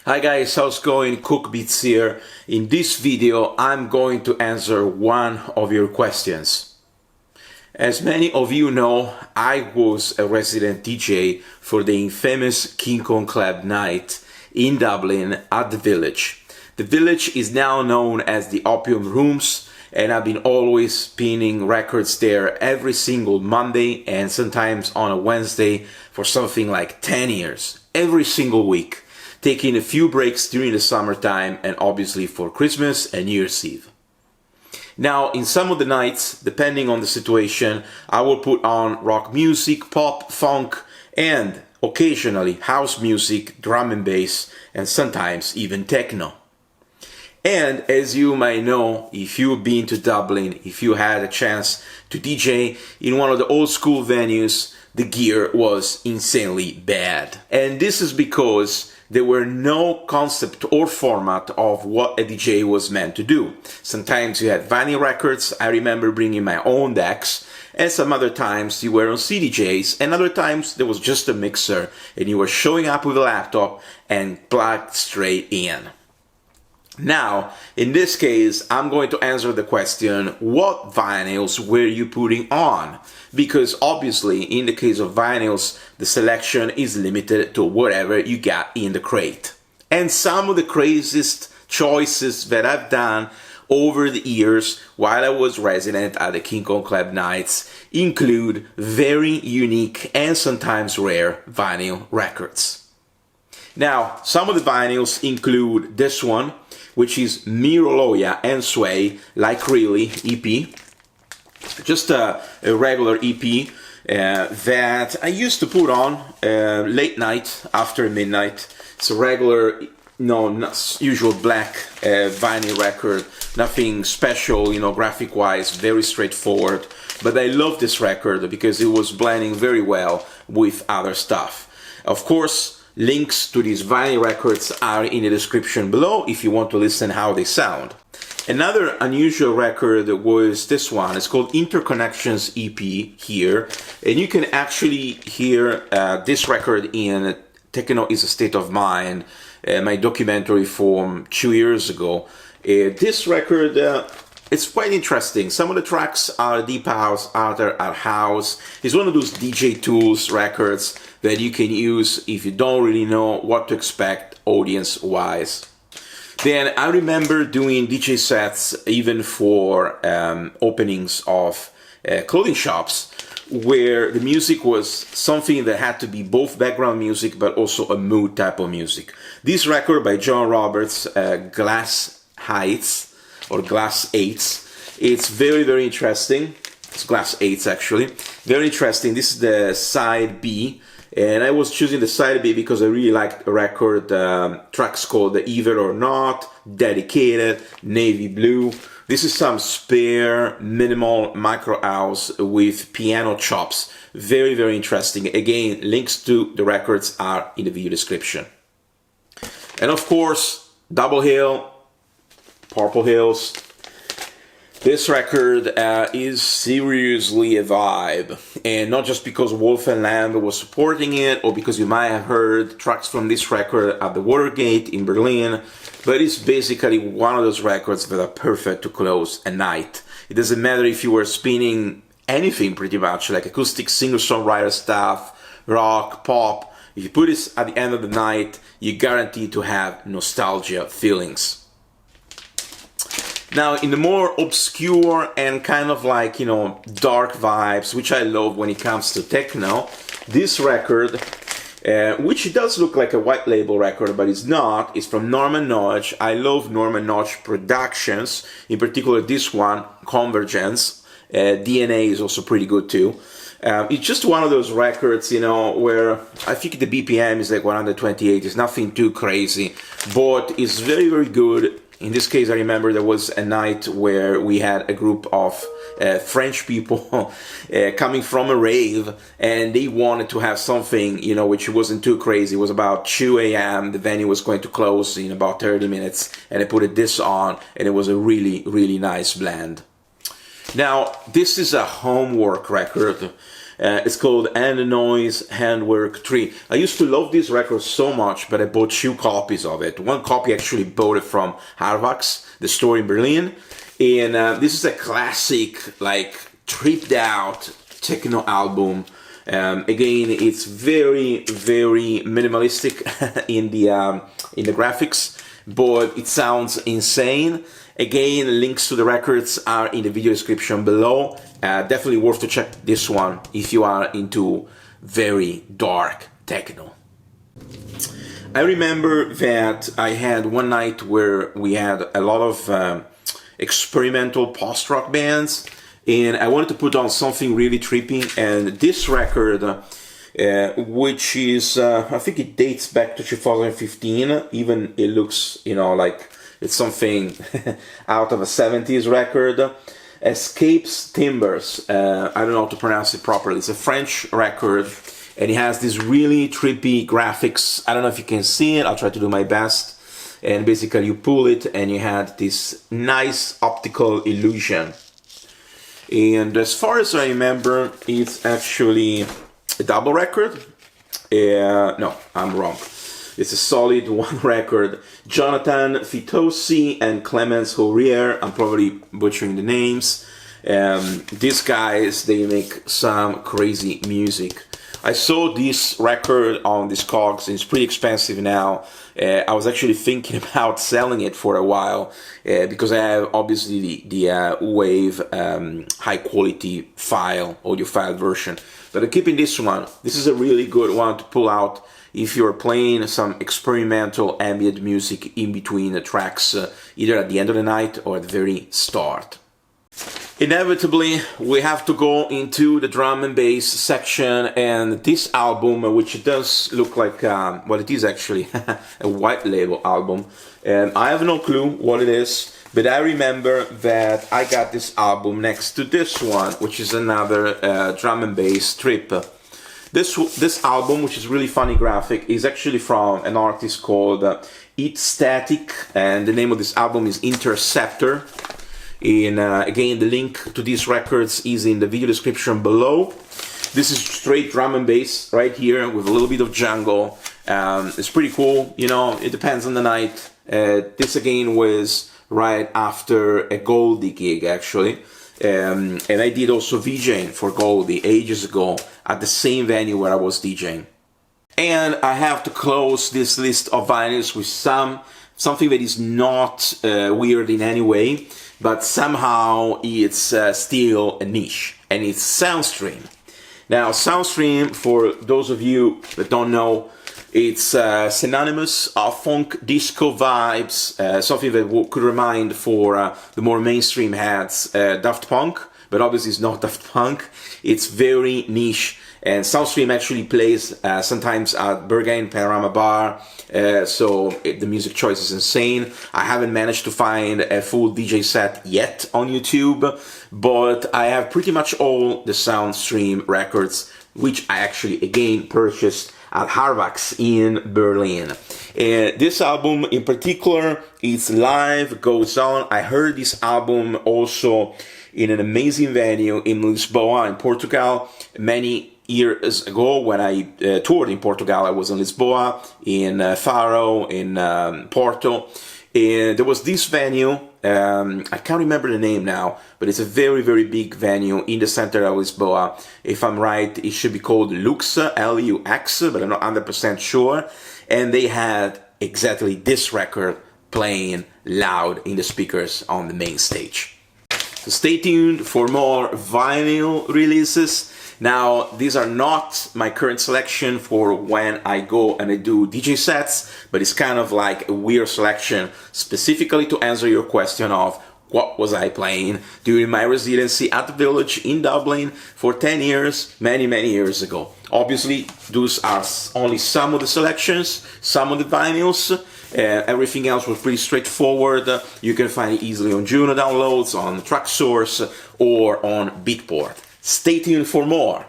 Hi guys, how's it going? Cook Beats here. In this video I'm going to answer one of your questions. As many of you know, I was a resident DJ for the infamous King Kong Club night in Dublin at the Village. The Village is now known as the Opium Rooms, and I've been always spinning records there every single Monday and sometimes on a Wednesday for something like 10 years, every single week, taking a few breaks during the summertime and obviously for Christmas and New Year's Eve. Now, in some of the nights, depending on the situation, I will put on rock music, pop, funk, and occasionally house music, drum and bass, and sometimes even techno. And as you might know, if you've been to Dublin, if you had a chance to DJ in one of the old school venues, the gear was insanely bad. And this is because there were no concept or format of what a DJ was meant to do. Sometimes you had vinyl records, I remember bringing my own decks, and some other times you were on CDJs, and other times there was just a mixer and you were showing up with a laptop and plugged straight in. Now, in this case, I'm going to answer the question, what vinyls were you putting on? Because obviously, in the case of vinyls, the selection is limited to whatever you got in the crate. And some of the craziest choices that I've done over the years while I was resident at the King Kong Club nights include very unique and sometimes rare vinyl records. Now, some of the vinyls include this one, which is Miroloja and Swoy, Like Really EP. Just a regular EP that I used to put on late night, after midnight. It's a regular, not usual black vinyl record, nothing special, graphic-wise, very straightforward. But I love this record because it was blending very well with other stuff. Of course, links to these vinyl records are in the description below if you want to listen how they sound. Another unusual record was this one. It's called Interconnections EP here, and you can actually hear this record in Techno is a State of Mind, my documentary from 2 years ago. This record, it's quite interesting. Some of the tracks are deep house, other are house. It's one of those DJ Tools records that you can use if you don't really know what to expect audience-wise. Then I remember doing DJ sets even for openings of clothing shops where the music was something that had to be both background music but also a mood type of music. This record by John Roberts, Glass Heights, or Glass Eights, it's very, very interesting. It's Glass Eights actually. Very interesting. This is the side B. And I was choosing the side B because I really liked a record, tracks called the Either or Not, Dedicated, Navy Blue. This is some spare, minimal micro house with piano chops. Very, very interesting. Again, links to the records are in the video description. And of course, Double Hill, Purple Hills. This record is seriously a vibe, and not just because Wolf and Lamb was supporting it, or because you might have heard tracks from this record at the Watergate in Berlin, but it's basically one of those records that are perfect to close a night. It doesn't matter if you were spinning anything pretty much, like acoustic singer-songwriter stuff, rock, pop. If you put this at the end of the night, you're guaranteed to have nostalgia feelings. Now, in the more obscure and kind of like, dark vibes, which I love when it comes to techno, this record, which does look like a white label record, but it's not, is from Nodge. I love Nodge productions, in particular this one, Convergence. DNA is also pretty good too. It's just one of those records, where I think the BPM is like 128, it's nothing too crazy, but it's very, very good. In this case, I remember there was a night where we had a group of French people coming from a rave, and they wanted to have something, which wasn't too crazy. It was about 2 a.m. The venue was going to close in about 30 minutes, and I put this on, and it was a really, really nice blend. Now, this is a homework record. It's called And the Noise-Handwerk 3. I used to love this record so much, but I bought 2 copies of it. One copy actually bought it from Hourrière, the store in Berlin. And this is a classic, like, tripped out techno album. Again, it's very, very minimalistic in the graphics, but it sounds insane. Again, links to the records are in the video description below. Definitely worth to check this one if you are into very dark techno. I remember that I had one night where we had a lot of experimental post-rock bands, and I wanted to put on something really trippy, and this record, which is, I think it dates back to 2015, even it looks, you know, like it's something out of a 70s record. Escapes Timbers, I don't know how to pronounce it properly. It's a French record, and it has these really trippy graphics. I don't know if you can see it, I'll try to do my best. And basically you pull it and you had this nice optical illusion. And as far as I remember, it's actually a double record. No, I'm wrong. It's a solid 1 record. Jonathan Fitoussi and Clemens Hourrière. I'm probably butchering the names. These guys, they make some crazy music. I saw this record on Discogs, and it's pretty expensive now. I was actually thinking about selling it for a while because I have obviously the Wave high quality audio file version. But I'm keeping this one. This is a really good one to pull out if you're playing some experimental ambient music in between the tracks, either at the end of the night or at the very start. Inevitably, we have to go into the drum and bass section, and this album, which does look like, well, it is actually a white label album, and I have no clue what it is, but I remember that I got this album next to this one, which is another drum and bass trip. This album, which is really funny graphic, is actually from an artist called Eat Static, and the name of this album is Interceptor. And again, the link to these records is in the video description below. This is straight drum and bass right here with a little bit of jungle. It's pretty cool, you know, it depends on the night. This again was right after a Goldie gig actually. And I did also DJing for Goldie ages ago at the same venue where I was DJing. And I have to close this list of vinyls with something that is not weird in any way, but somehow it's still a niche, and it's Soundstream. Now, Soundstream, for those of you that don't know, it's synonymous of funk disco vibes, something that could remind for the more mainstream heads Daft Punk, but obviously it's not Daft Punk. It's very niche, and Soundstream actually plays sometimes at Berghain Panorama Bar, so the music choice is insane. I haven't managed to find a full DJ set yet on YouTube, but I have pretty much all the Soundstream records, which I actually again purchased at Hourrière in Berlin. This album in particular, it's live, goes on. I heard this album also in an amazing venue in Lisboa in Portugal many years ago when I toured in Portugal. I was in Lisboa, in Faro, in Porto, and there was this venue. I can't remember the name now, but it's a very, very big venue in the center of Lisboa. If I'm right, it should be called Lux, L-U-X, but I'm not 100% sure. And they had exactly this record playing loud in the speakers on the main stage. So stay tuned for more vinyl releases. Now, these are not my current selection for when I go and I do DJ sets, but it's kind of like a weird selection specifically to answer your question of what was I playing during my residency at the Village in Dublin for 10 years, many, many years ago. Obviously, those are only some of the selections, some of the vinyls. Everything else was pretty straightforward. You can find it easily on Juno downloads, on TrackSource, or on Beatport. Stay tuned for more.